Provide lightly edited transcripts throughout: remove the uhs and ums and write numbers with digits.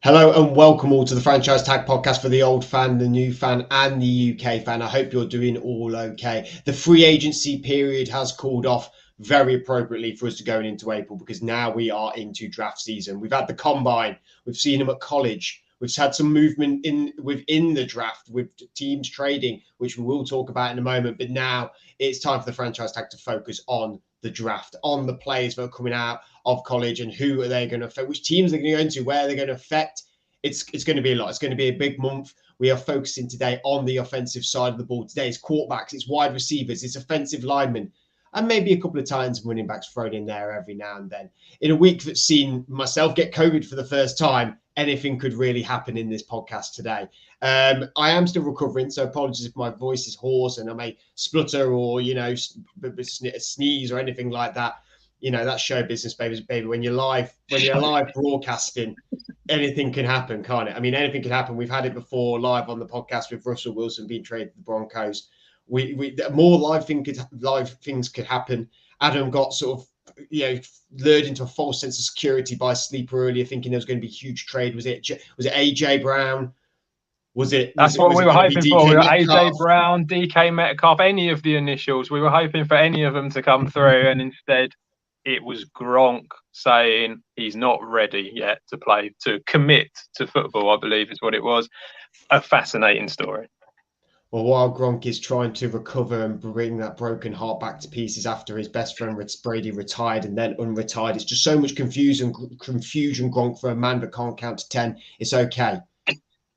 Hello and welcome all to the Franchise Tag podcast for the old fan, the new fan, and the UK fan. I hope you're doing all okay. The free agency period has called off very appropriately for us to going into April because now we are into draft season. We've had the combine, we've seen them at college, we've had some movement within the draft with teams trading, which we will talk about in a moment. But now it's time for the Franchise Tag to focus on the draft, on the players that are coming out of college and who are they going to affect, which teams they're going to go into, where they're going to affect. It's going to be a lot. It's going to be a big month. We are focusing today on the offensive side of the ball. Today it's quarterbacks, it's wide receivers, it's offensive linemen, and maybe a couple of times running backs thrown in there every now and then. In a week that's seen myself get COVID for the first time, anything could really happen in this podcast today. I am still recovering, so apologies if my voice is hoarse and I may splutter or, sneeze or anything like that. That's show business, baby. When you're live broadcasting, anything can happen, can't it? I mean, anything can happen. We've had it before live on the podcast with Russell Wilson being traded to the Broncos. More live things could happen. Adam got sort of, lured into a false sense of security by sleeper earlier, thinking there was going to be a huge trade. Was it AJ Brown? That's what we were hoping for. We were AJ Brown, DK Metcalf, any of the initials. We were hoping for any of them to come through, and instead it was Gronk saying he's not ready yet to commit to football, I believe is what it was. A fascinating story. Well, while Gronk is trying to recover and bring that broken heart back to pieces after his best friend Brady retired and then unretired, it's just so much confusion, Gronk, for a man that can't count to 10. It's okay.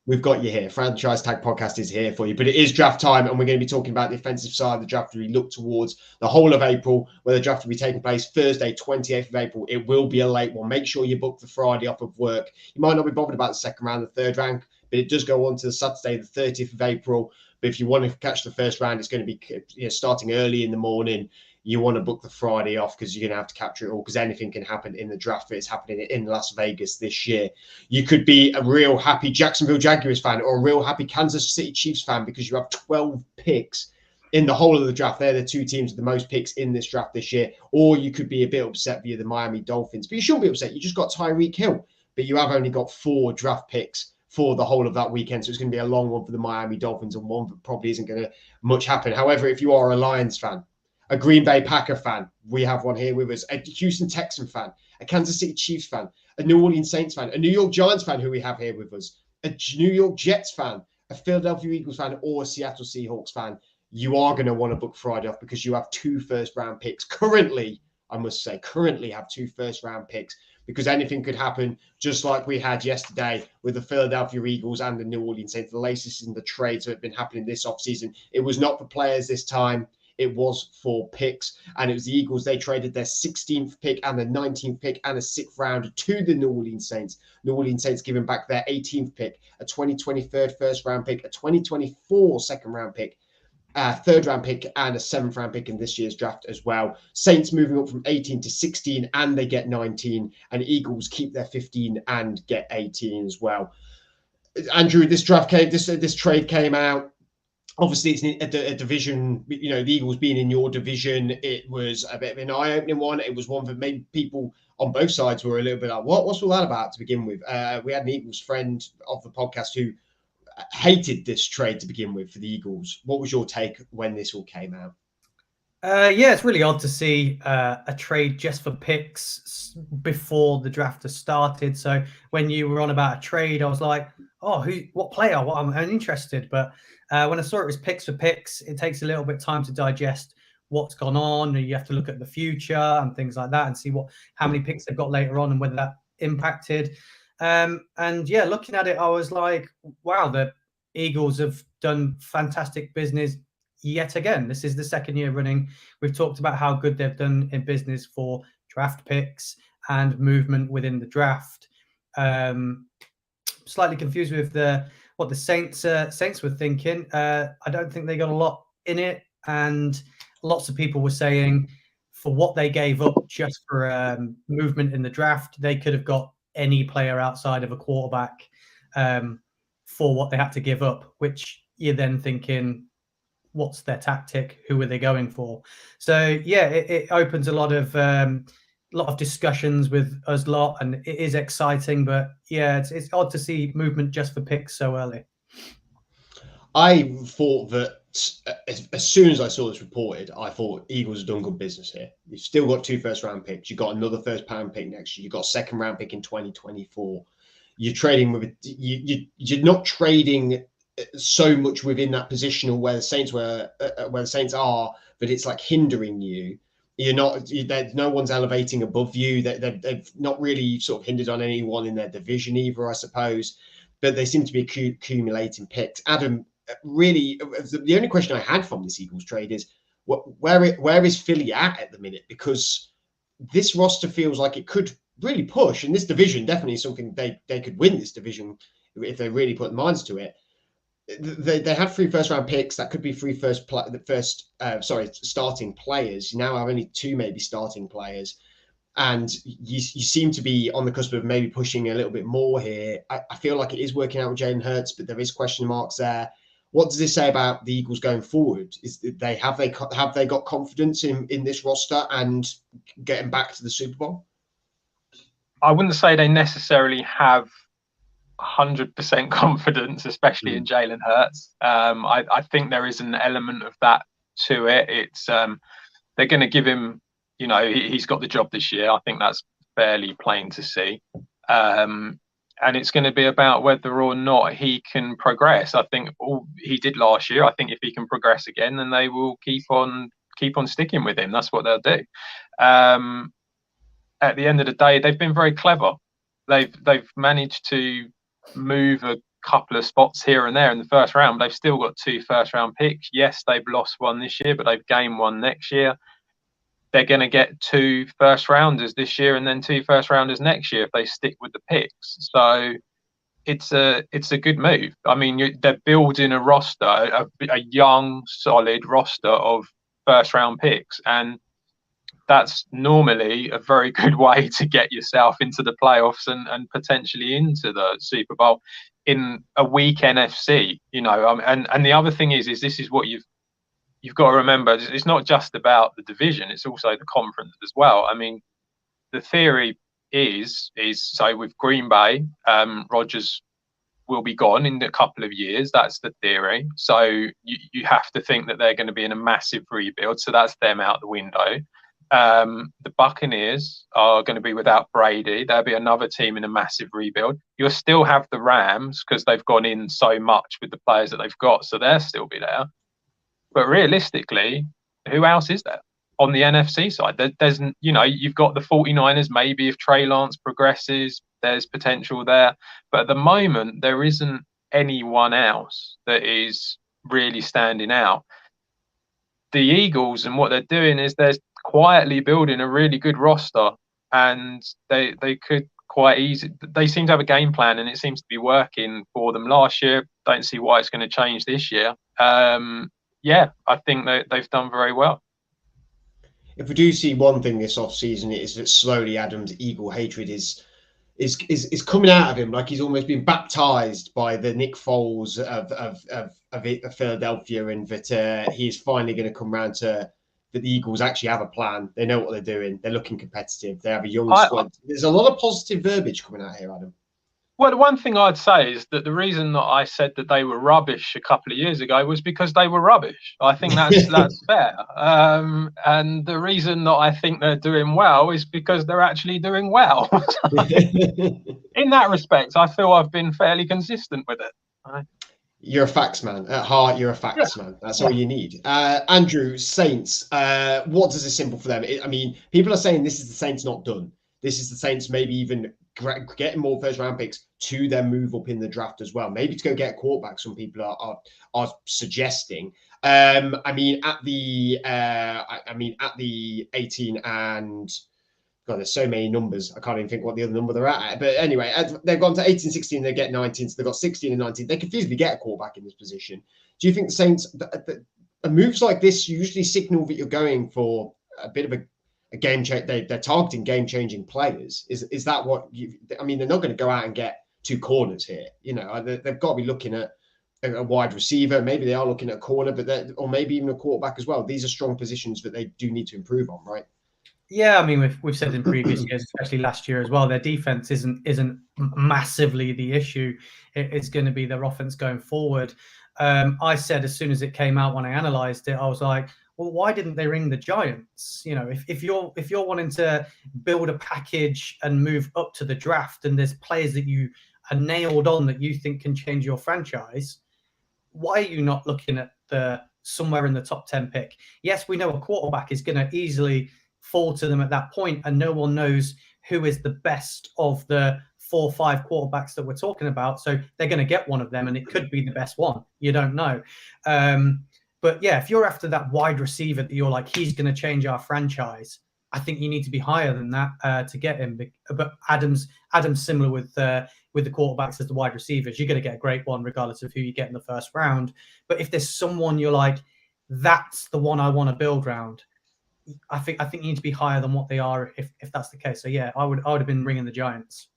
We've got you here. Franchise Tag Podcast is here for you. But it is draft time, and we're going to be talking about the offensive side of the draft as we look towards the whole of April, where the draft will be taking place Thursday, 28th of April. It will be a late one. Make sure you book the Friday off of work. You might not be bothered about the second round, the third round, but it does go on to the Saturday, the 30th of April. But if you want to catch the first round, it's going to be starting early in the morning. You want to book the Friday off because you're going to have to capture it all, because anything can happen in the draft. It's happening in Las Vegas this year. You could be a real happy Jacksonville Jaguars fan or a real happy Kansas City Chiefs fan because you have 12 picks in the whole of the draft. They're the two teams with the most picks in this draft this year. Or you could be a bit upset via the Miami Dolphins. But you shouldn't be upset. You just got Tyreek Hill, but you have only got 4 draft picks for the whole of that weekend. So it's going to be a long one for the Miami Dolphins and one that probably isn't going to much happen. However, if you are a Lions fan, a Green Bay Packer fan, we have one here with us, a Houston Texan fan, a Kansas City Chiefs fan, a New Orleans Saints fan, a New York Giants fan who we have here with us, a New York Jets fan, a Philadelphia Eagles fan, or a Seattle Seahawks fan, you are going to want to book Friday off because you have 2 first-round picks. Currently have 2 first-round picks because anything could happen, just like we had yesterday with the Philadelphia Eagles and the New Orleans Saints. The latest in the trades that have been happening this offseason. It was not for players this time. It was for picks, and it was the Eagles. They traded their 16th pick and the 19th pick and a 6th round to the New Orleans Saints. New Orleans Saints giving back their 18th pick, a 2023 first round pick, a 2024 second round pick, a third round pick, and a 7th round pick in this year's draft as well. Saints moving up from 18 to 16, and they get 19, and Eagles keep their 15 and get 18 as well. Andrew, this trade came out. Obviously, it's a division, the Eagles being in your division, it was a bit of an eye-opening one. It was one that made people on both sides were a little bit like, what's all that about to begin with? We had an Eagles friend of the podcast who hated this trade to begin with for the Eagles. What was your take when this all came out? It's really odd to see a trade just for picks before the draft has started. So when you were on about a trade, I was like, what player? What I'm interested. But when I saw it was picks for picks, it takes a little bit of time to digest what's gone on. And you have to look at the future and things like that and see how many picks they've got later on and whether that impacted. Looking at it, I was like, wow, the Eagles have done fantastic business yet again. This is the second year running. We've talked about how good they've done in business for draft picks and movement within the draft. Slightly confused with what the Saints were thinking. I don't think they got a lot in it, and lots of people were saying for what they gave up just for movement in the draft, they could have got any player outside of a quarterback for what they had to give up, which you're then thinking, what's their tactic? Who are they going for? So it opens a lot of lot of discussions with us lot, and it is exciting. But yeah, it's odd to see movement just for picks so early. I thought that as soon as I saw this reported, I thought Eagles have done good business here. You've still got 2 first-round picks. You've got another first-round pick next year. You've got a second-round pick in 2024. You're trading with you're not trading so much within that positional where the Saints are, but it's like hindering you. You're not. No one's elevating above you. They've not really sort of hindered on anyone in their division either, I suppose. But they seem to be accumulating picks. Adam, really, the only question I had from this Eagles trade is where is Philly at the minute? Because this roster feels like it could really push, and this division definitely is something they could win this division if they really put their minds to it. They have 3 first-round picks. That could be 3 starting players. You now have only 2 maybe starting players. And you seem to be on the cusp of maybe pushing a little bit more here. I feel like it is working out with Jalen Hurts, but there is question marks there. What does this say about the Eagles going forward? Have they got confidence in this roster and getting back to the Super Bowl? I wouldn't say they necessarily have 100% confidence, especially in Jalen Hurts. I think there is an element of that to it. It's they're going to give him. You know, he's got the job this year. I think that's fairly plain to see. And it's going to be about whether or not he can progress. I think all he did last year, I think if he can progress again, then they will keep on sticking with him. That's what they'll do. At the end of the day, they've been very clever. They've managed to move a couple of spots here and there in the first round. They've still got 2 first-round picks. Yes, they've lost 1 this year, but they've gained 1 next year. They're going to get 2 first-rounders this year and then 2 first-rounders next year if they stick with the picks. So it's a good move. I mean, they're building a roster, a young, solid roster of first-round picks, and that's normally a very good way to get yourself into the playoffs and potentially into the Super Bowl in a weak NFC. You know, and the other thing is this is what you've got to remember. It's not just about the division, it's also the conference as well. I mean, the theory is so with Green Bay, Rodgers will be gone in a couple of years. That's the theory. So you have to think that they're going to be in a massive rebuild. So that's them out the window. The Buccaneers are going to be without Brady. There'll be another team in a massive rebuild. You'll still have the Rams because they've gone in so much with the players that they've got. So they'll still be there. But realistically, who else is there on the NFC side? There's, you know, you've got the 49ers. Maybe if Trey Lance progresses, there's potential there. But at the moment, there isn't anyone else that is really standing out. The Eagles and what they're doing is they're quietly building a really good roster, and they could quite easy. They seem to have a game plan, and it seems to be working for them last year. Don't see why it's going to change this year. Yeah, I think they've done very well. If we do see one thing this off-season, it is that slowly Adam's Eagle hatred is coming out of him, like he's almost been baptized by the Nick Foles of Philadelphia, and that he's finally going to come around to that the Eagles actually have a plan. They know what they're doing. They're looking competitive. They have a young squad. There's a lot of positive verbiage coming out here, Adam. Well, the one thing I'd say is that the reason that I said that they were rubbish a couple of years ago was because they were rubbish. I think that's fair. And the reason that I think they're doing well is because they're actually doing well. In that respect, I feel I've been fairly consistent with it. Right? You're a facts man. At heart, you're a facts man. That's all you need. Andrew, Saints, what does this symbol for them? I mean, people are saying this is the Saints not done. This is the Saints maybe even getting more first round picks to then move up in the draft as well. Maybe to go get a quarterback, some people are suggesting. I mean, at the 18 and God, there's so many numbers. I can't even think what the other number they're at. But anyway, they've gone to 18, 16, they get 19. So they've got 16 and 19. They could feasibly get a quarterback in this position. Do you think the Saints, moves like this usually signal that you're going for a bit of a game change? They're targeting game-changing players. Is that what I mean, they're not going to go out and get two corners here. You know, they've got to be looking at a wide receiver. Maybe they are looking at a corner, or maybe even a quarterback as well. These are strong positions that they do need to improve on, right? Yeah, I mean, we've said in previous years, especially last year as well, their defense isn't massively the issue. It's going to be their offense going forward. I said as soon as it came out when I analysed it, I was like, well, why didn't they ring the Giants? You know, if you're wanting to build a package and move up to the draft, and there's players that you are nailed on that you think can change your franchise, why are you not looking at the somewhere in the top 10 pick? Yes, we know a quarterback is going to easily fall to them at that point, and no one knows who is the best of the 4 or 5 quarterbacks that we're talking about. So they're going to get one of them, and it could be the best one. You don't know. But yeah, if you're after that wide receiver that you're like, he's going to change our franchise, I think you need to be higher than that to get him. But Adam's similar with the quarterbacks as the wide receivers. You're going to get a great one regardless of who you get in the first round. But if there's someone you're like, that's the one I want to build around, I think you need to be higher than what they are if that's the case. So yeah, I would have been ringing the Giants.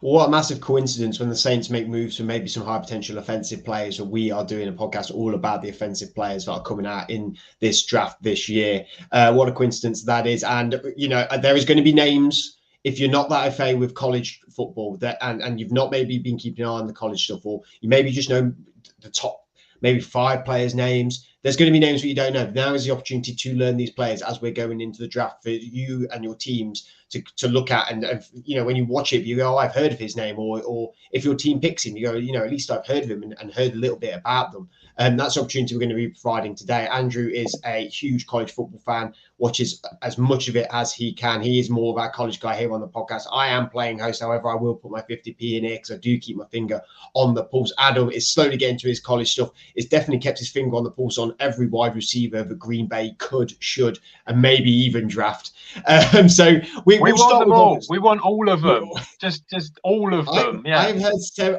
Well, what a massive coincidence when the Saints make moves for maybe some high potential offensive players. So we are doing a podcast all about the offensive players that are coming out in this draft this year. What a coincidence that is. And, you know, there is going to be names. If you're not that FA with college football and you've not maybe been keeping an eye on the college stuff, or you maybe just know the top maybe 5 players' names, there's going to be names that you don't know. Now is the opportunity to learn these players as we're going into the draft for you and your teams to look at. And you know, when you watch it, you go, oh, I've heard of his name. Or if your team picks him, you go, you know, at least I've heard of him and heard a little bit about them. And that's the opportunity we're going to be providing today. Andrew is a huge college football fan, watches as much of it as he can. He is more of our college guy here on the podcast. I am playing host. However, I will put my 50p in here because I do keep my finger on the pulse. Adam is slowly getting to his college stuff. It's definitely kept his finger on the pulse on every wide receiver that Green Bay could, should, and maybe even draft. So we'll want start them with all. We want all of them. just all of them. Yeah.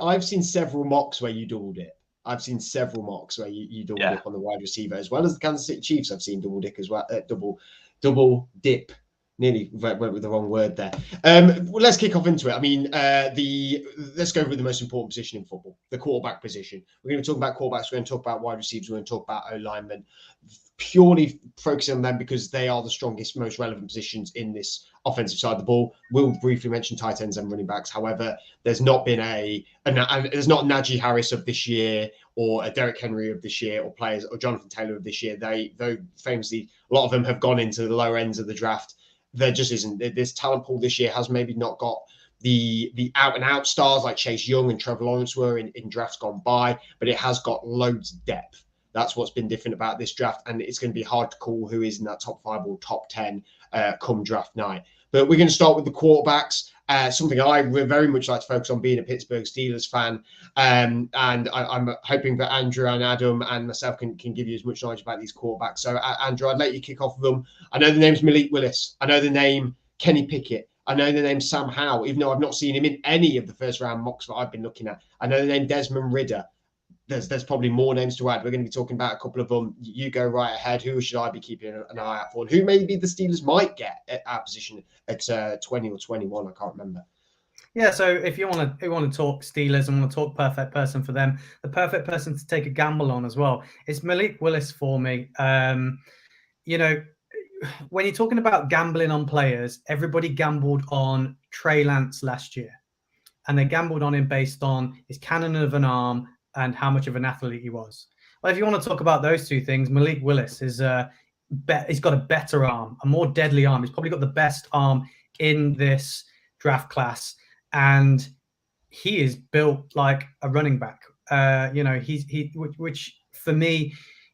I've seen several mocks where you doubled it. I've seen several mocks where you double dip on the wide receiver, as well as the Kansas City Chiefs. I've seen double dip as well. Double dip. Nearly went with the wrong word there. Well, let's kick off into it. I mean, let's go with the most important position in football, the quarterback position. We're going to talk about quarterbacks. We're going to talk about wide receivers. We're going to talk about O-linemen, purely focusing on them because they are the strongest, most relevant positions in this offensive side of the ball. We'll briefly mention tight ends and running backs. However, there's not been there's not Najee Harris of this year or a Derrick Henry of this year or players or Jonathan Taylor of this year. Though famously, a lot of them have gone into the lower ends of the draft. There just isn't. This talent pool this year has maybe not got the out and out stars like Chase Young and Trevor Lawrence were in drafts gone by, but it has got loads of depth. That's what's been different about this draft, and it's going to be hard to call who is in that top 5 or top 10 come draft night. But we're going to start with the quarterbacks. Something I very much like to focus on, being a Pittsburgh Steelers fan. And I'm hoping that Andrew and Adam and myself can give you as much knowledge about these quarterbacks. So, Andrew, I'd let you kick off with them. I know the name's Malik Willis. I know the name Kenny Pickett. I know the name Sam Howell, even though I've not seen him in any of the first-round mocks that I've been looking at. I know the name Desmond Ridder. There's probably more names to add. We're going to be talking about a couple of them. You go right ahead. Who should I be keeping an eye out for? And who maybe the Steelers might get at our position at 20 or 21? I can't remember. Yeah, so if you want to talk Steelers and want to talk perfect person for them, the perfect person to take a gamble on as well is Malik Willis for me. You know, when you're talking about gambling on players, everybody gambled on Trey Lance last year, and they gambled on him based on his cannon of an arm and how much of an athlete he was. Well, if you want to talk about those two things, Malik Willis is he's got a better arm, a more deadly arm. He's probably got the best arm in this draft class, and he is built like a running back. You know, which for me,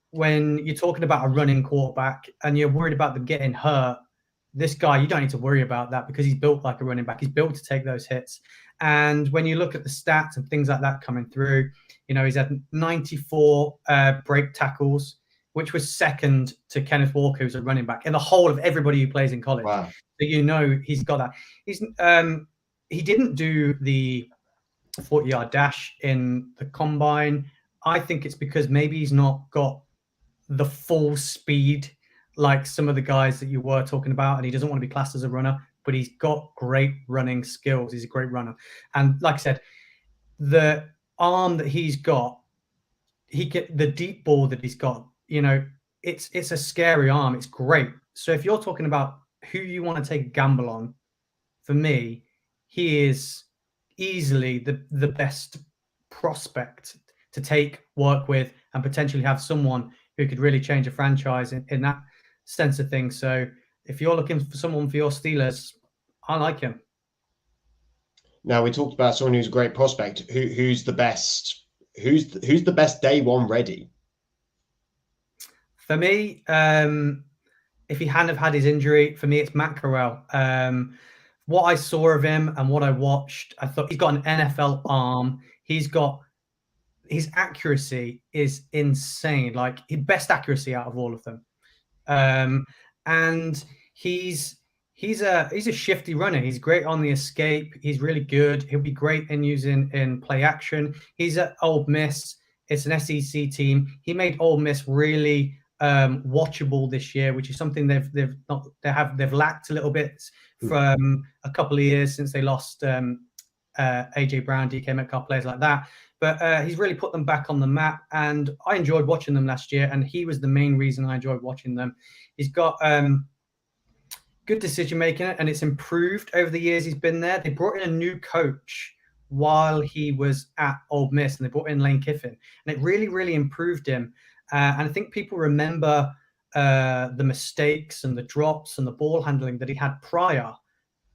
when you're talking about a running quarterback and you're worried about them getting hurt, this guy, you don't need to worry about that because he's built like a running back. He's built to take those hits. And when you look at the stats and things like that coming through, you know, he's had 94 break tackles, which was second to Kenneth Walker, who's a running back, in the whole of everybody who plays in college. Wow. So you know he's got that. He didn't do the 40-yard dash in the combine. I think it's because maybe he's not got the full speed like some of the guys that you were talking about, and he doesn't want to be classed as a runner, but he's got great running skills. He's a great runner. And like I said, the arm that he's got, the deep ball that he's got, you know, it's a scary arm. It's great. So if you're talking about who you want to take a gamble on, for me, he is easily the best prospect to take, work with, and potentially have someone who could really change a franchise in that sense of things. So if you're looking for someone for your Steelers, I like him. Now, we talked about someone who's a great prospect. Who's the best? Who's the best day one ready? For me, if he hadn't have had his injury, for me, it's Matt Corral. What I saw of him and what I watched, I thought he's got an NFL arm. His accuracy is insane, like best accuracy out of all of them. And he's a shifty runner. He's great on the escape. He's really good. He'll be great in play action. He's at Ole Miss. It's an SEC team. He made Ole Miss really watchable this year, which is something they've lacked a little bit from a couple of years since they lost AJ Brown, DK Metcalf, players like that. But he's really put them back on the map, and I enjoyed watching them last year, and he was the main reason I enjoyed watching them. He's got good decision making, and it's improved over the years he's been there. They brought in a new coach while he was at Ole Miss, and they brought in Lane Kiffin, and it really, really improved him. And I think people remember the mistakes and the drops and the ball handling that he had prior,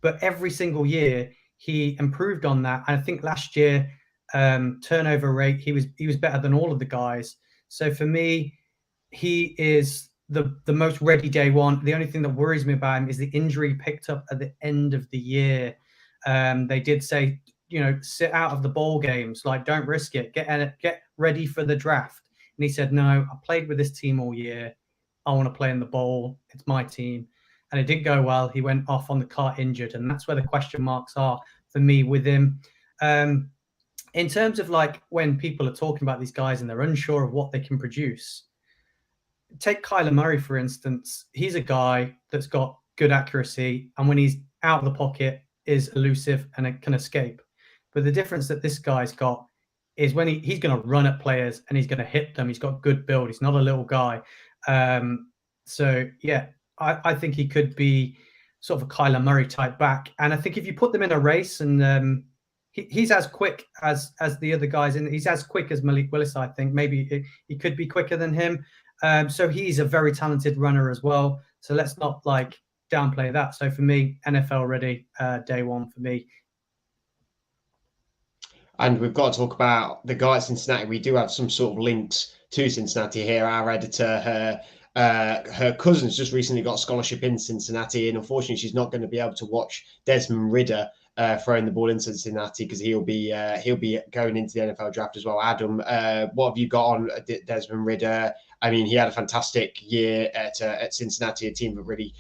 but every single year he improved on that. And I think last year, turnover rate, he was better than all of the guys. So for me, he is the most ready day one. The only thing that worries me about him is the injury picked up at the end of the year. They did say, sit out of the bowl games, like don't risk it, get ready for the draft. And he said, no, I played with this team all year. I want to play in the bowl. It's my team. And it didn't go well. He went off on the cart injured. And that's where the question marks are for me with him. In terms of like when people are talking about these guys and they're unsure of what they can produce, take Kyler Murray, for instance. He's a guy that's got good accuracy. And when he's out of the pocket, is elusive and can escape. But the difference that this guy's got is when he's going to run at players and he's going to hit them. He's got good build. He's not a little guy. So, yeah, I think he could be sort of a Kyler Murray type back. And I think if you put them in a race and he's as quick as the other guys, and he's as quick as Malik Willis, I think. Maybe he could be quicker than him. So he's a very talented runner as well. So let's not like downplay that. So for me, NFL ready, day one for me. And we've got to talk about the guy at Cincinnati. We do have some sort of links to Cincinnati here. Our editor, her cousin's just recently got a scholarship in Cincinnati, and unfortunately, she's not going to be able to watch Desmond Ridder throwing the ball in Cincinnati because he'll be going into the NFL draft as well. Adam, what have you got on Desmond Ridder? I mean, he had a fantastic year at Cincinnati, a team that really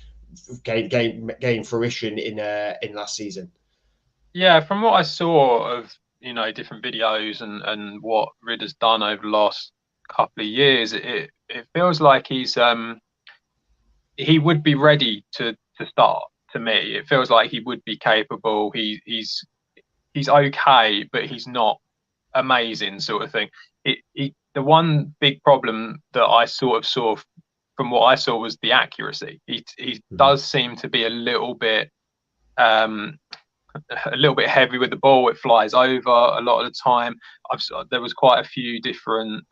gained fruition in last season. Yeah, from what I saw of different videos and what Ridder's done over the last couple of years, it feels like he would be ready to start. To me, it feels like he would be capable. He's okay, but he's not amazing, sort of thing. The one big problem that I sort of saw from what I saw was the accuracy. He does seem to be a little bit heavy with the ball. It flies over a lot of the time. There was quite a few different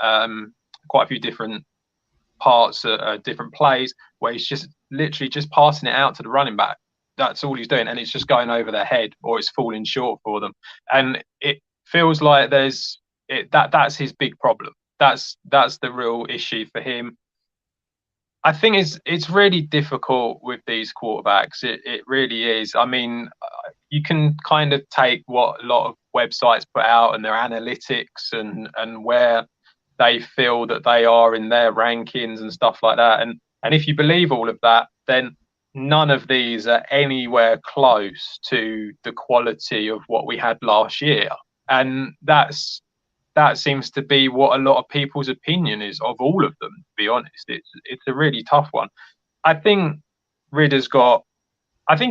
parts, different plays where he's just literally just passing it out to the running back. That's all he's doing, and it's just going over their head or it's falling short for them. And it feels like that's his big problem. That's the real issue for him. I think it's really difficult with these quarterbacks. It really is. I mean, you can kind of take what a lot of websites put out and their analytics and where they feel that they are in their rankings and stuff like that. And if you believe all of that, then none of these are anywhere close to the quality of what we had last year. And that seems to be what a lot of people's opinion is of all of them, to be honest. It's a really tough one. I think Ridder's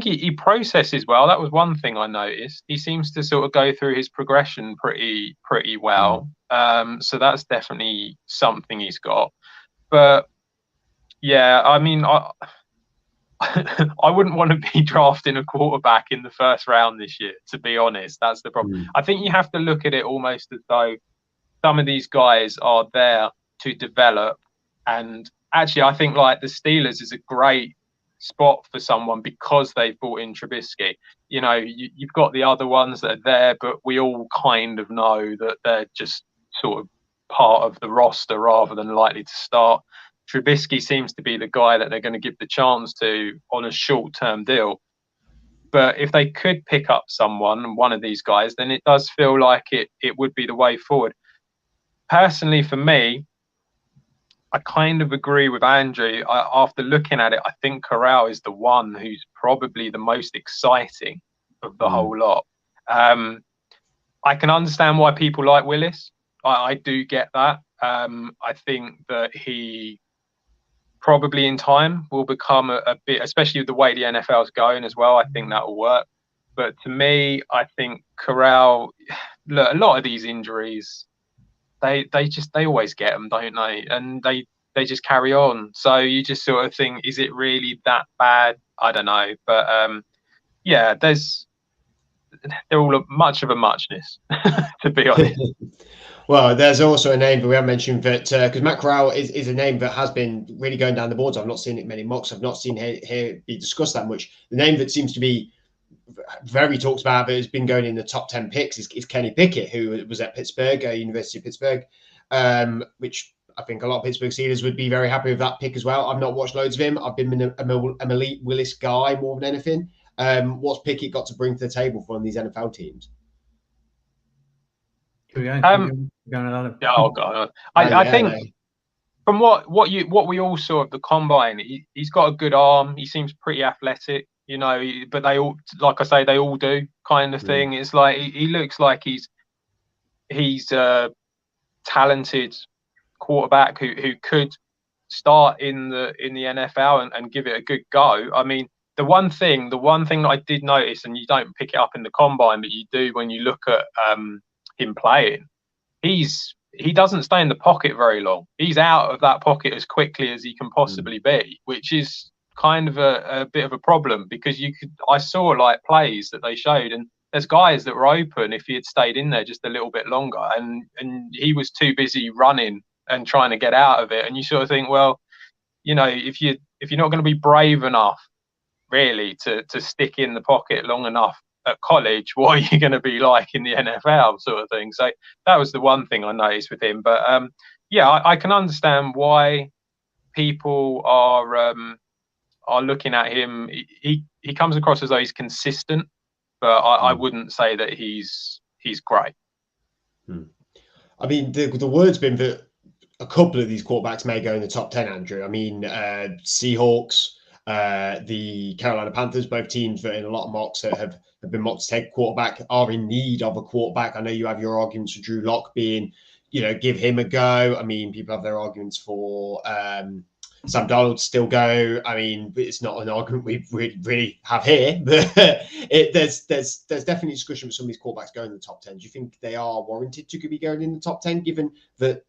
he processes well. That was one thing I noticed. He seems to sort of go through his progression pretty well. So that's definitely something he's got. But yeah, I mean, I wouldn't want to be drafting a quarterback in the first round this year, to be honest. That's the problem. I think you have to look at it almost as though some of these guys are there to develop. And actually, I think like the Steelers is a great spot for someone because they've brought in Trubisky. You know, you've got the other ones that are there, but we all kind of know that they're just sort of part of the roster rather than likely to start. Trubisky seems to be the guy that they're going to give the chance to on a short-term deal. But if they could pick up one of these guys, then it does feel like it would be the way forward. Personally, for me, I kind of agree with Andrew. After looking at it, I think Corral is the one who's probably the most exciting of the whole lot. I can understand why people like Willis. I do get that. I think that he probably in time will become a bit, especially with the way the NFL is going as well. I think that will work. But to me, I think Corral, look, a lot of these injuries, they always get them, don't they? And they just carry on. So you just sort of think, is it really that bad? I don't know. But yeah, they're all much of a muchness, to be honest. Well, there's also a name that we haven't mentioned that because Matt Corral is a name that has been really going down the boards. I've not seen it many mocks. I've not seen here be discussed that much. The name that seems to be very talked about, but has been going in the top 10 picks is Kenny Pickett, who was at Pittsburgh, University of Pittsburgh, which I think a lot of Pittsburgh Steelers would be very happy with that pick as well. I've not watched loads of him. I've been an elite Willis guy more than anything. What's Pickett got to bring to the table for one of these NFL teams? I think from what we all saw of the combine, he's got a good arm. He seems pretty athletic, you know. But they all, like I say, they all do kind of thing. It's like he looks like he's a talented quarterback who could start in the NFL and give it a good go. I mean, the one thing that I did notice, and you don't pick it up in the combine, but you do when you look at him playing, he doesn't stay in the pocket very long. He's out of that pocket as quickly as he can possibly be, which is kind of a bit of a problem because I saw like plays that they showed, and there's guys that were open if he had stayed in there just a little bit longer, and he was too busy running and trying to get out of it. And you sort of think, well, you know, if you're not going to be brave enough really to stick in the pocket long enough at college, what are you going to be like in the NFL, sort of thing? So that was the one thing I noticed with him. But yeah, I can understand why people are looking at him. He comes across as though he's consistent, but I wouldn't say that he's great. I mean, the word's been that a couple of these quarterbacks may go in the top 10, Andrew. I mean, Seahawks, the Carolina Panthers, both teams that in a lot of mocks that have been mocked to take quarterback are in need of a quarterback. I know you have your arguments for Drew Lock being, you know, give him a go. I mean, people have their arguments for Sam Darnold to still go. I mean, it's not an argument we really have here, but there's definitely discussion with some of these quarterbacks going in the top 10. Do you think they are warranted to be going in the top 10, given that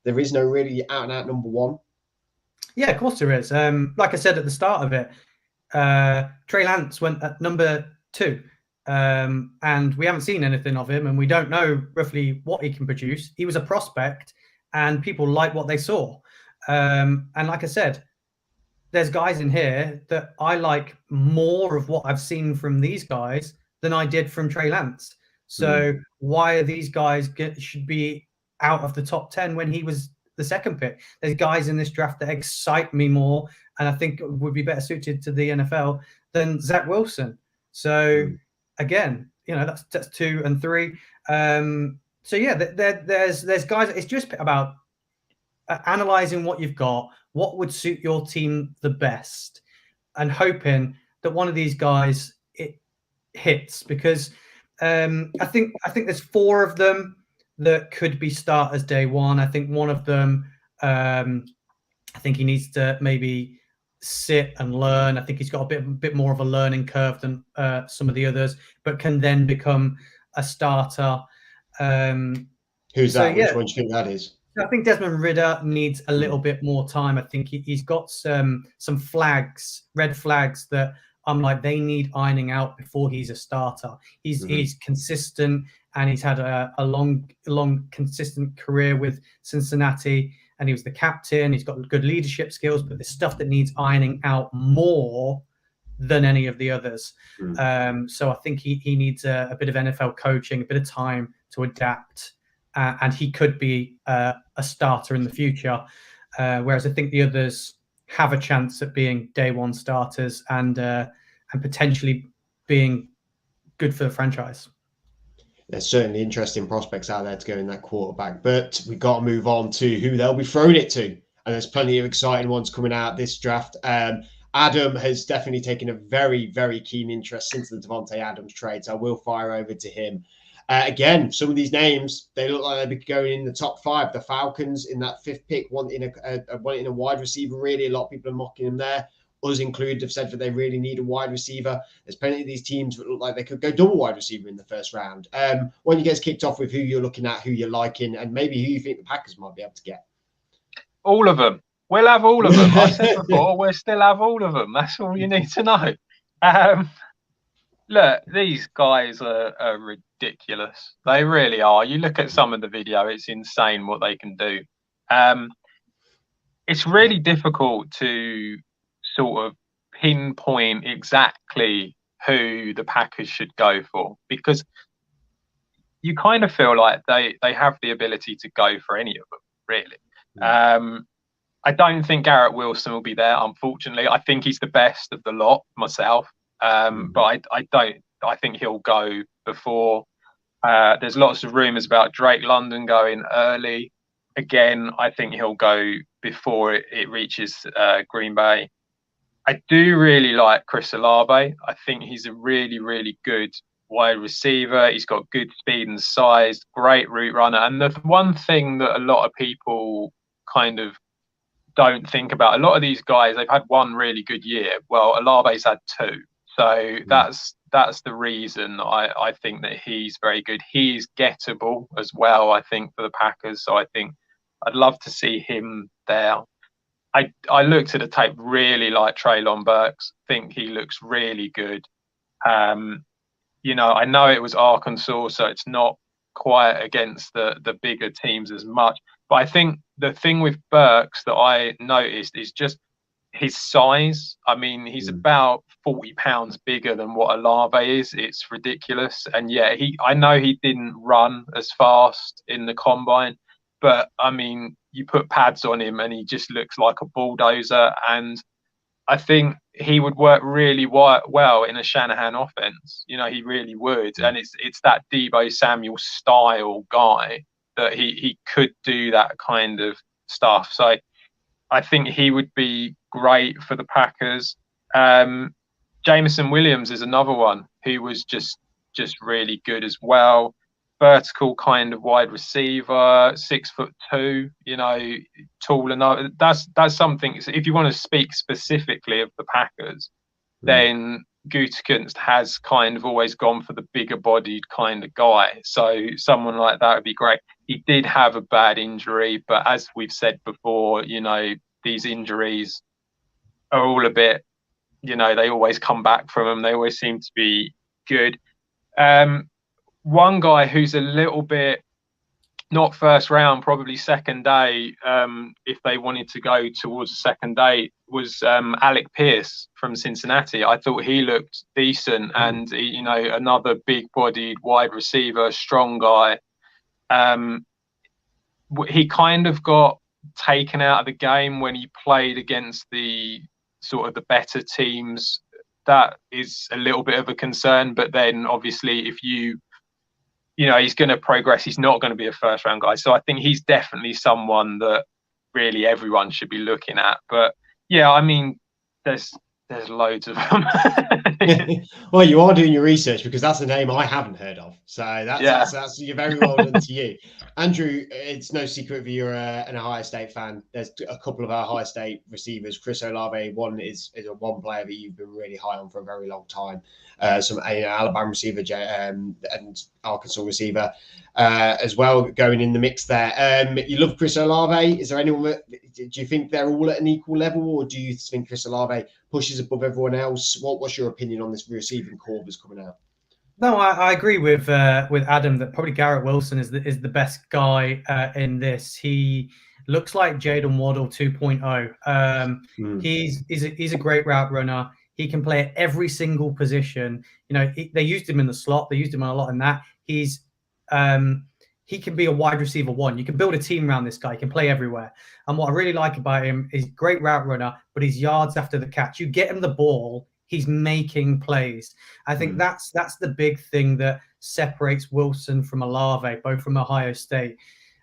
there is no really out-and-out number one? Yeah, of course there is. Like I said at the start of it, Trey Lance went at number 2, and we haven't seen anything of him, and we don't know roughly what he can produce. He was a prospect, and people like what they saw. And like I said, there's guys in here that I like more of what I've seen from these guys than I did from Trey Lance. So why are these guys should be out of the top 10 when he was the second pick? There's guys in this draft that excite me more, and I think would be better suited to the NFL than Zach Wilson. So again, you know, that's 2 and 3. So yeah, there's guys. It's just about analyzing what you've got, what would suit your team the best, and hoping that one of these guys it hits. Because I think there's 4 of them that could be starters day one. I think one of them, I think he needs to maybe sit and learn. I think he's got a bit more of a learning curve than some of the others, but can then become a starter. Who's that? Which one do you think that is? I think Desmond Ridder needs a little bit more time. I think he's got some flags, red flags that I'm like, they need ironing out before he's a starter. He's consistent, and he's had a long consistent career with Cincinnati, and he was the captain. He's got good leadership skills, but there's stuff that needs ironing out more than any of the others. So I think he needs a bit of NFL coaching, a bit of time to adapt, and he could be a starter in the future. Whereas I think the others have a chance at being day one starters and potentially being good for the franchise. There's certainly interesting prospects out there to go in that quarterback, but we've got to move on to who they'll be throwing it to. And there's plenty of exciting ones coming out this draft. Adam has definitely taken a very, very keen interest since the Devontae Adams trade, so I will fire over to him. Again, some of these names, they look like they'll be going in the top 5. The Falcons in that 5th pick, wanting a wide receiver, really. A lot of people are mocking them there. Us included have said that they really need a wide receiver. There's plenty of these teams that look like they could go double wide receiver in the first round. Why don't you guys kicked off with who you're looking at, who you're liking, and maybe who you think the Packers might be able to get? All of them. We'll have all of them. I said before, we'll still have all of them. That's all you need to know. Look, these guys are ridiculous. They really are. You look at some of the video, it's insane what they can do. It's really difficult to sort of pinpoint exactly who the Packers should go for, because you kind of feel like they have the ability to go for any of them, really. I don't think Garrett Wilson will be there, unfortunately. I think he's the best of the lot myself. But I think he'll go before. There's lots of rumours about Drake London going early. Again, I think he'll go before it reaches Green Bay. I do really like Chris Olave. I think he's a really, really good wide receiver. He's got good speed and size, great route runner. And the one thing that a lot of people kind of don't think about, a lot of these guys, they've had one really good year. Well, Olave's had 2. So that's the reason I think that he's very good. He's gettable as well, I think, for the Packers. So I think I'd love to see him there. I looked at the tape, really like Treylon Burks. Think he looks really good. You know, I know it was Arkansas, so it's not quite against the bigger teams as much. But I think the thing with Burks that I noticed is just his size. I mean, he's about 40 pounds bigger than what Olave is. It's ridiculous. And yeah, I know he didn't run as fast in the combine, but I mean, you put pads on him and he just looks like a bulldozer. And I think he would work really well in a Shanahan offense. You know, he really would. And it's that Deebo Samuel style guy that he could do that kind of stuff. So I think he would be great for the Packers. Jameson Williams is another one who was just really good as well. Vertical kind of wide receiver, 6'2", you know, tall enough. That's something. If you want to speak specifically of the Packers, then Gutekunst has kind of always gone for the bigger bodied kind of guy. So someone like that would be great. He did have a bad injury, but as we've said before, you know, these injuries are all a bit, you know, they always come back from them. They always seem to be good. One guy who's a little bit not first round, probably second day, if they wanted to go towards the second day, was Alec Pierce from Cincinnati. I thought he looked decent, and you know, another big-bodied wide receiver, strong guy. He kind of got taken out of the game when he played against the sort of the better teams. That is a little bit of a concern, but then obviously if you know, he's going to progress. He's not going to be a first round guy. So I think he's definitely someone that really everyone should be looking at. But yeah, I mean, there's There's loads of them. Well, you are doing your research because that's a name I haven't heard of. So that's you're very well done to you. Andrew, it's no secret that you're an Ohio State fan. There's a couple of our Ohio State receivers. Chris Olave, one is a one player that you've been really high on for a very long time. Some Alabama receiver and Arkansas receiver as well going in the mix there. You love Chris Olave. Is there anyone do you think they're all at an equal level, or do you think Chris Olave pushes above everyone else? What's your opinion on this receiving core that's coming out? No, I agree with Adam that probably Garrett Wilson is the best guy in this. He looks like Jaden Waddle 2.0. He's a great route runner. He can play at every single position. You know, they used him in the slot. They used him a lot in that. He can be a wide receiver one. You can build a team around this guy. He can play everywhere. And what I really like about him is great route runner, but his yards after the catch. You get him the ball, he's making plays. I think that's the big thing that separates Wilson from Olave, both from Ohio State.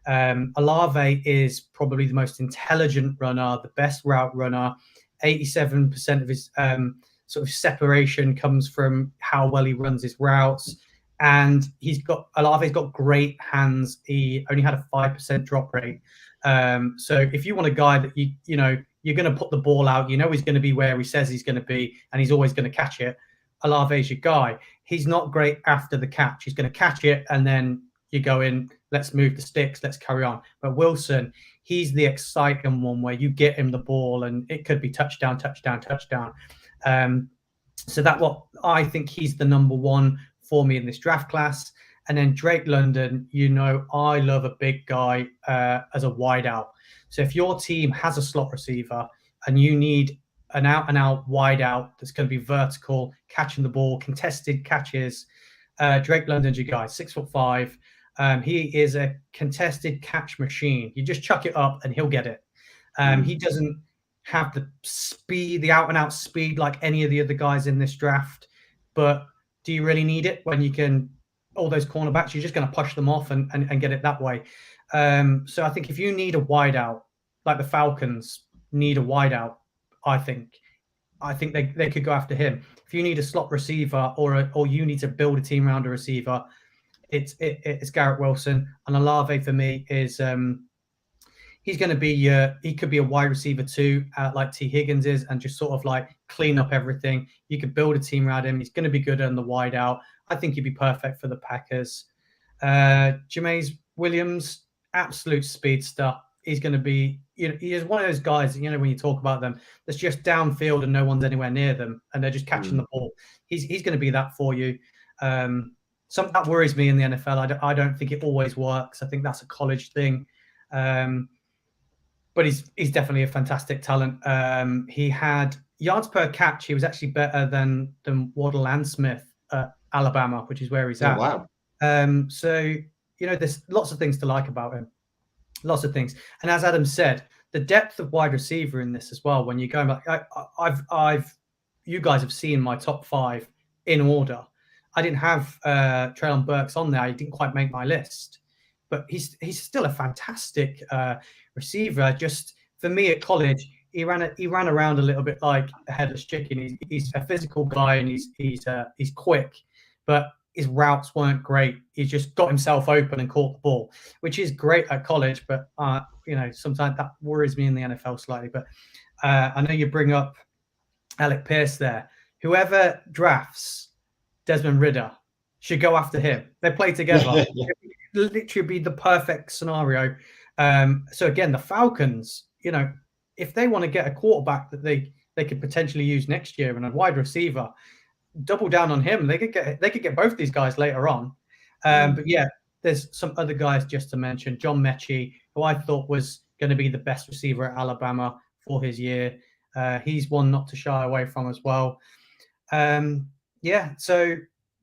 Olave is probably the most intelligent runner, the best route runner. 87% of his sort of separation comes from how well he runs his routes. And Olave's got great hands. He only had a 5% drop rate. So if you want a guy that you're going to put the ball out, he's going to be where he says he's going to be, and he's always going to catch it. Olave's your guy. He's not great after the catch. He's going to catch it, and then you go in, let's move the sticks, let's carry on. But Wilson, he's the exciting one where you get him the ball, and it could be touchdown, touchdown, touchdown. So that's what I think he's the number one for me in this draft class. And then Drake London, I love a big guy as a wideout. So if your team has a slot receiver and you need an out-and-out wideout that's going to be vertical, catching the ball, contested catches, Drake London's your guy, 6'5". He is a contested catch machine. You just chuck it up and he'll get it. He doesn't have the speed, the out-and-out speed like any of the other guys in this draft, but do you really need it when you can, all those cornerbacks, you're just going to push them off and get it that way. So I think if you need a wideout, like the Falcons need a wideout, I think they could go after him. If you need a slot receiver or you need to build a team around a receiver, it's Garrett Wilson. And Olave for me is he's going to be he could be a wide receiver too, like T. Higgins is, and just sort of like clean up everything. You could build a team around him. He's going to be good on the wide out. I think he'd be perfect for the Packers. Jameis Williams, absolute speedster. He's going to be, he is one of those guys, when you talk about them, that's just downfield and no one's anywhere near them and they're just catching the ball. He's going to be that for you. Something that worries me in the NFL. I don't think it always works. I think that's a college thing. But he's definitely a fantastic talent. He had yards per catch. He was actually better than Waddle and Smith at Alabama, which is where he's at. Wow. So, there's lots of things to like about him. Lots of things. And as Adam said, the depth of wide receiver in this as well, when you're going back, you guys have seen my top 5 in order. I didn't have Treylon Burks on there. He didn't quite make my list. But he's still a fantastic receiver. Just for me at college, he ran around a little bit like a headless chicken. He's a physical guy and he's quick, but his routes weren't great. He just got himself open and caught the ball, which is great at college. But sometimes that worries me in the NFL slightly. But I know you bring up Alec Pierce there. Whoever drafts Desmond Ridder should go after him. They play together. Literally be the perfect scenario. So again, the Falcons, if they want to get a quarterback that they could potentially use next year and a wide receiver, double down on him. They could get both these guys later on. But yeah, there's some other guys just to mention. John Mechie, who I thought was going to be the best receiver at Alabama for his year. He's one not to shy away from as well. Yeah, so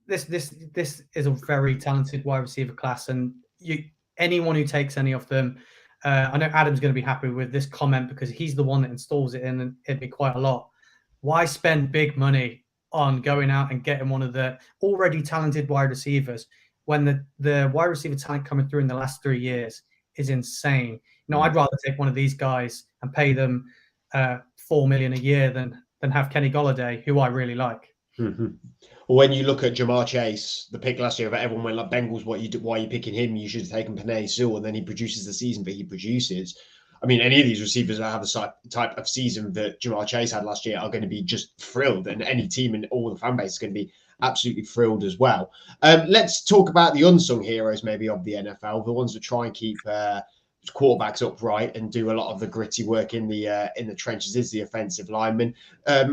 this is a very talented wide receiver class, and anyone who takes any of them, I know Adam's going to be happy with this comment because he's the one that installs it in, and it'd be quite a lot. Why spend big money on going out and getting one of the already talented wide receivers when the wide receiver talent coming through in the last 3 years is insane? I'd rather take one of these guys and pay them $4 million a year than than have Kenny Golladay, who I really like. Mm-hmm. When you look at Jamar Chase, the pick last year, everyone went like, Bengals, why are you picking him? You should have taken Penei Sewell, and then he produces the season that he produces. I mean, any of these receivers that have the type of season that Jamar Chase had last year are going to be just thrilled, and any team in all the fan base is going to be absolutely thrilled as well. Let's talk about the unsung heroes, maybe, of the NFL, the ones that try and keep quarterbacks upright and do a lot of the gritty work in the trenches, is the offensive linemen.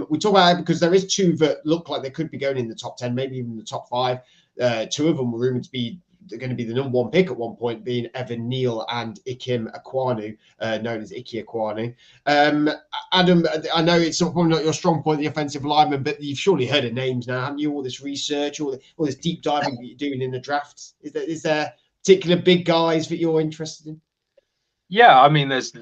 We talk about it because there is two that look like they could be going in the top 10, maybe even the top 5. Two of them were rumored to be going to be the number 1 pick at one point, being Evan Neal and Ikem Ekwonu, known as Ike Ekwonu. Adam, I know it's probably not your strong point, the offensive lineman, but you've surely heard of names now, haven't you? All this research, all this deep diving that you're doing in the draft. Is there particular big guys that you're interested in? Yeah, I mean, there's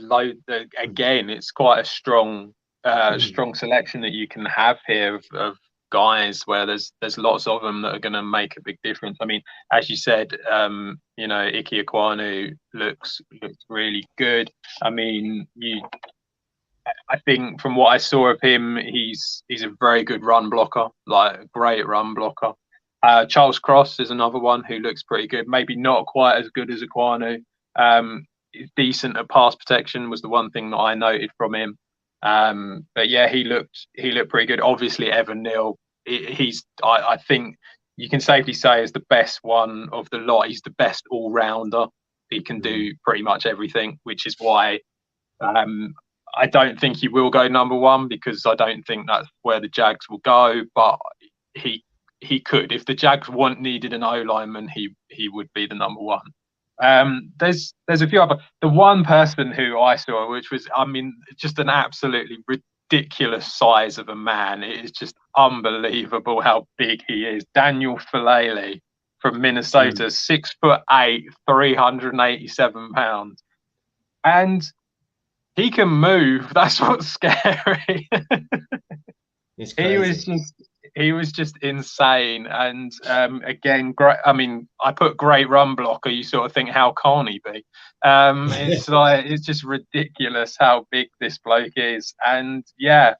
again, it's quite a strong selection that you can have here of guys where there's lots of them that are going to make a big difference. I mean, as you said, Ike Ekwonu looks really good. I mean, I think from what I saw of him, he's a very good run blocker, like a great run blocker. Charles Cross is another one who looks pretty good. Maybe not quite as good as Ekwonu. Decent at pass protection was the one thing that I noted from him. But yeah, he looked pretty good. Obviously, Evan Neal, I think you can safely say is the best one of the lot. He's the best all rounder. He can do pretty much everything, which is why I don't think he will go number 1, because I don't think that's where the Jags will go. But he could, if the Jags needed an O lineman, he would be the number 1. There's a few other. The one person who I saw, which was, I mean, just an absolutely ridiculous size of a man. It is just unbelievable how big he is. Daniel Fellaily from Minnesota, 6'8", 387 pounds, and he can move. That's what's scary. It's crazy. He was just insane, and again, great. I mean, I put great run blocker. You sort of think, how can he be? It's like, it's just ridiculous how big this bloke is, and yeah,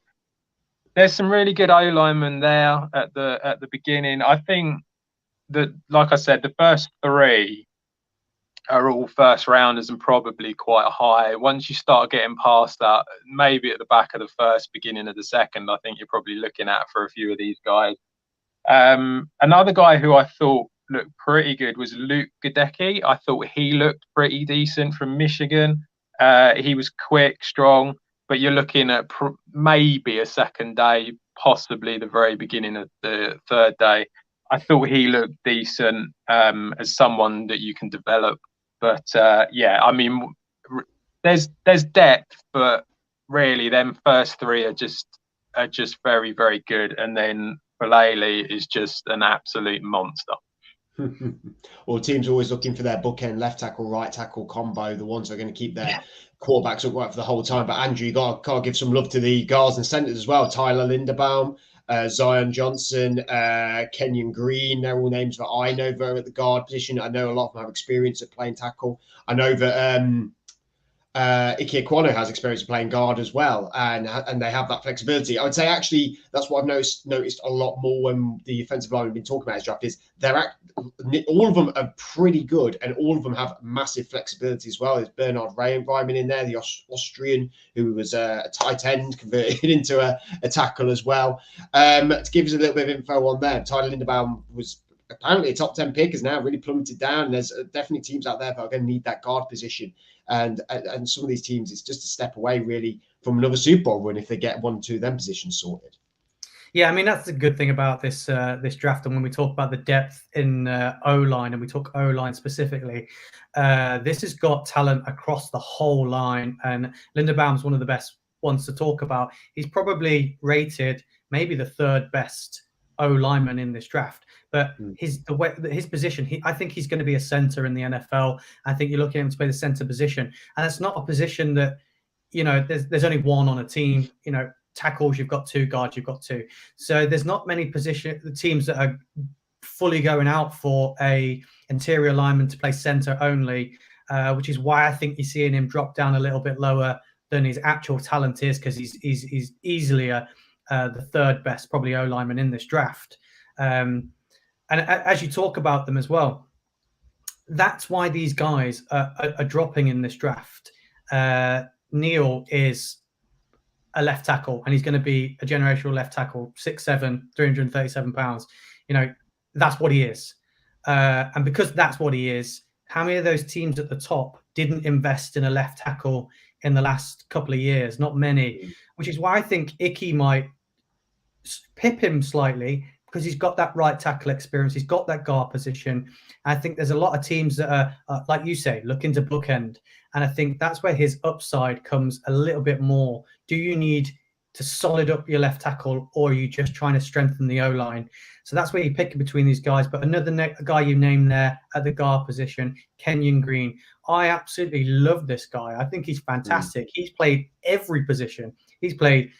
there's some really good O linemen there at the beginning. I think that, like I said, the first 3 are all first rounders and probably quite high. Once you start getting past that, maybe at the back of the first, beginning of the second, I think you're probably looking at for a few of these guys. Another guy who I thought looked pretty good was Luke Godeki. I thought he looked pretty decent from Michigan. He was quick, strong, but you're looking at maybe a second day, possibly the very beginning of the third day. I thought he looked decent as someone that you can develop. But yeah, I mean, there's depth, but really, them first 3 are just very, very good, and then Fellaily is just an absolute monster. Well, teams are always looking for their bookend left tackle, right tackle combo, the ones that are going to keep their quarterbacks upright for the whole time. But Andrew, you got to give some love to the guards and centers as well. Tyler Linderbaum, Zion Johnson, Kenyon Green, they're all names that I know that are at the guard position. I know a lot of them have experience at playing tackle. I know that Ike Ekwonu has experience of playing guard as well, and they have that flexibility. I would say, actually, that's what I've noticed a lot more when the offensive line we've been talking about his draft is all of them are pretty good, and all of them have massive flexibility as well. There's Bernard Reimann in there, the Austrian, who was a tight end converted into a tackle as well. To give us a little bit of info on them, Tyler Linderbaum was apparently a top 10 pick, has now really plummeted down. And there's definitely teams out there that are going to need that guard position. And some of these teams, it's just a step away, really, from another Super Bowl run if they get 1 or 2 of them positions sorted. Yeah, I mean, that's the good thing about this draft. And when we talk about the depth in O-line, and we talk O-line specifically, this has got talent across the whole line. And Linderbaum's one of the best ones to talk about. He's probably rated maybe the 3rd best O-lineman in this draft. But his position, I think he's going to be a center in the NFL. I think you're looking at him to play the center position, and it's not a position that, you know, there's only one on a team. You know, tackles you've got 2, guards you've got 2. So there's not many teams that are fully going out for a interior lineman to play center only, which is why I think you're seeing him drop down a little bit lower than his actual talent is, because he's easily a the third best probably O-lineman in this draft. And as you talk about them as well, that's why these guys are dropping in this draft. Neal is a left tackle, and he's going to be a generational left tackle, 6'7", 337 pounds. That's what he is. And because that's what he is, how many of those teams at the top didn't invest in a left tackle in the last couple of years? Not many, which is why I think Icky might pip him slightly, because he's got that right tackle experience. He's got that guard position. I think there's a lot of teams that are, like you say, looking to bookend. And I think that's where his upside comes a little bit more. Do you need to solid up your left tackle, or are you just trying to strengthen the O-line? So that's where you pick between these guys. But another guy you named there at the guard position, Kenyon Green. I absolutely love this guy. I think he's fantastic. He's played every position. He's played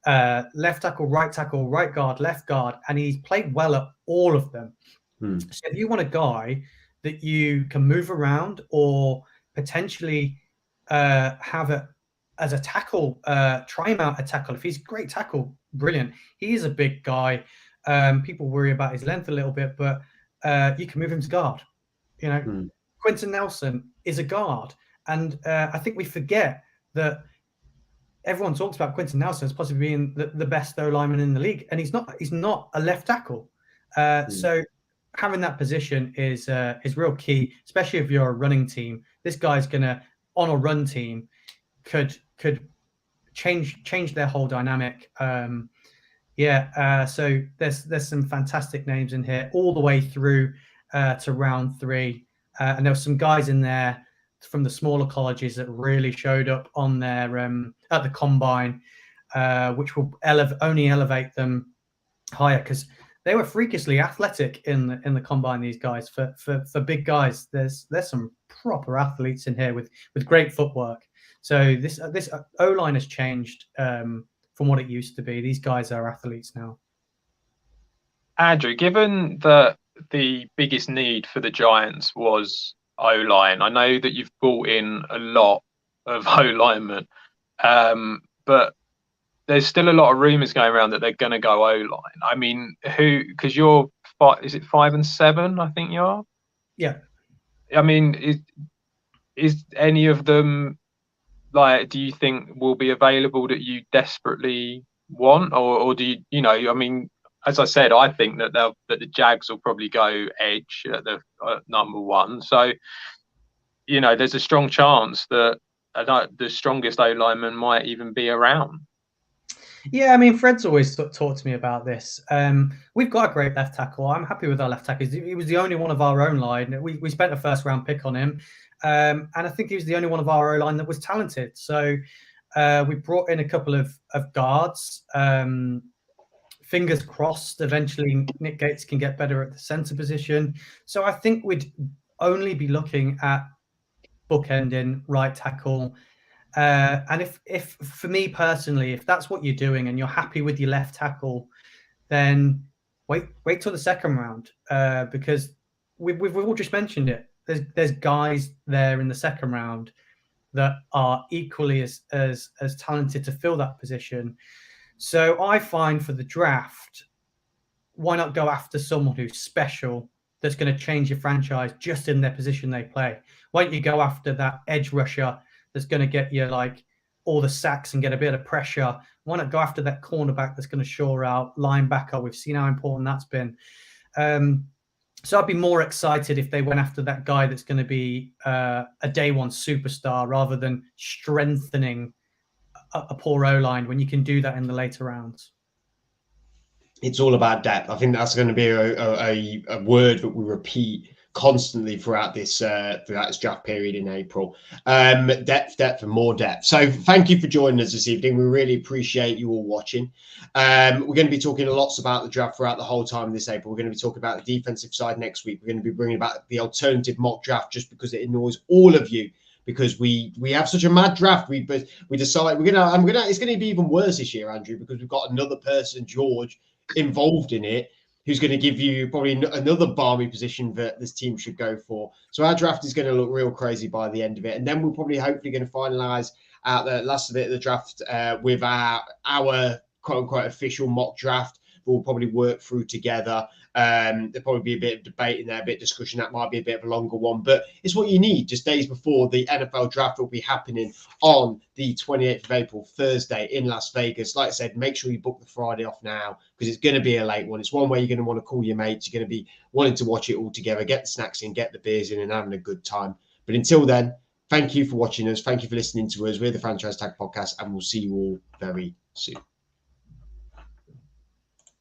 left tackle, right guard, left guard, and he's played well at all of them. So if you want a guy that you can move around or potentially have as a tackle, try him out at tackle. If he's a great tackle, brilliant. He is a big guy. People worry about his length a little bit, but you can move him to guard. Quentin Nelson is a guard, and I think we forget that everyone talks about Quentin Nelson as possibly being the best O-lineman in the league, and he's not a left tackle. So having that position is real key, especially if you're a running team. This guy's gonna, on a run team, could change their whole dynamic. So there's some fantastic names in here all the way through to round 3, and there were some guys in there from the smaller colleges that really showed up on their at the combine, which will only elevate them higher, because they were freakishly athletic in the combine. These guys, for big guys, there's some proper athletes in here with great footwork. So this O-line has changed from what it used to be. These guys are athletes now. Andrew, given that the biggest need for the Giants was O-line, I know that you've brought in a lot of O-linemen, but there's still a lot of rumours going around that they're going to go O-line. I mean, because you're, is it 5 and 7, I think you are? Yeah. I mean, is any of them, like, do you think will be available that you desperately want? Or do you I mean, as I said, I think that the Jags will probably go edge at the number 1. So, there's a strong chance that the strongest O-lineman might even be around. Yeah, I mean, Fred's always talked to me about this. We've got a great left tackle. I'm happy with our left tackle. He was the only one of our own line. We spent a first-round pick on him, and I think he was the only one of our O-line that was talented. So we brought in a couple of guards. Fingers crossed, eventually Nick Gates can get better at the center position. So I think we'd only be looking at bookending right tackle. And if for me personally, if that's what you're doing and you're happy with your left tackle, then wait till the second round, because we've all just mentioned it. There's guys there in the second round that are equally as talented to fill that position. So I find for the draft, why not go after someone who's special, that's going to change your franchise just in their position they play? Why don't you go after that edge rusher that's going to get you like all the sacks and get a bit of pressure? Why not go after that cornerback that's going to shore out, linebacker? We've seen how important that's been. So I'd be more excited if they went after that guy that's going to be a day one superstar, rather than strengthening a poor O-line when you can do that in the later rounds. It's all about depth. I think that's going to be a word that we repeat constantly throughout this draft period in April. Depth, and more depth. So thank you for joining us this evening. We really appreciate you all watching. We're going to be talking lots about the draft throughout the whole time this April. We're going to be talking about the defensive side next week. We're going to be bringing about the alternative mock draft, just because it annoys all of you, because we have such a mad draft. We decide it's going to be even worse this year, Andrew, because we've got another person, George, involved in it, who's going to give you probably another balmy position that this team should go for. So our draft is going to look real crazy by the end of it. And then we're probably hopefully going to finalize out the last bit of the draft with our quote-unquote official mock draft we'll probably work through together. There'll probably be a bit of debate in there, a bit of discussion. That might be a bit of a longer one, but it's what you need just days before the NFL draft will be happening on the 28th of April, Thursday in Las Vegas. Like I said, make sure you book the Friday off now because it's going to be a late one. It's one where you're going to want to call your mates. You're going to be wanting to watch it all together, get the snacks in, get the beers in, and having a good time. But until then, thank you for watching us. Thank you for listening to us. We're the Franchise Tag Podcast, and we'll see you all very soon.